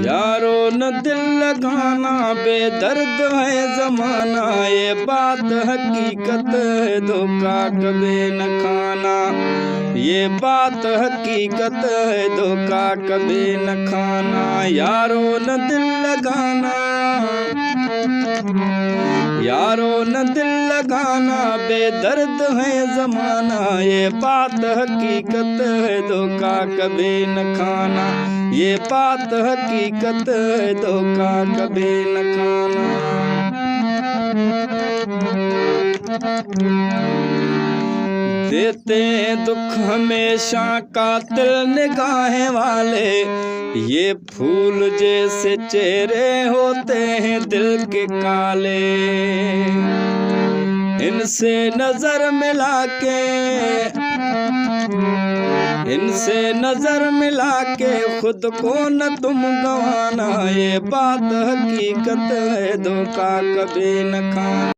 यारो न दिल लगाना, बेदर्द है ज़माना, ये बात हकीकत है, धोखा कभी न खाना। ये बात हकीकत है, धोखा कभी न खाना। यारो न दिल लगाना, यारो न दिल लगाना, बेदर्द है ज़माना, ये बात हकीकत है, धोखा कभी न खाना। ये बात हकीकत है, धोखा कभी न खाना। देते दुख हमेशा कातिल निगाहें वाले, ये फूल जैसे चेहरे होते हैं दिल के काले। इनसे नजर मिला के, इनसे नजर मिला के खुद को न तुम गंवाना। ये बात हकीकत है, धोखा कभी न खाना।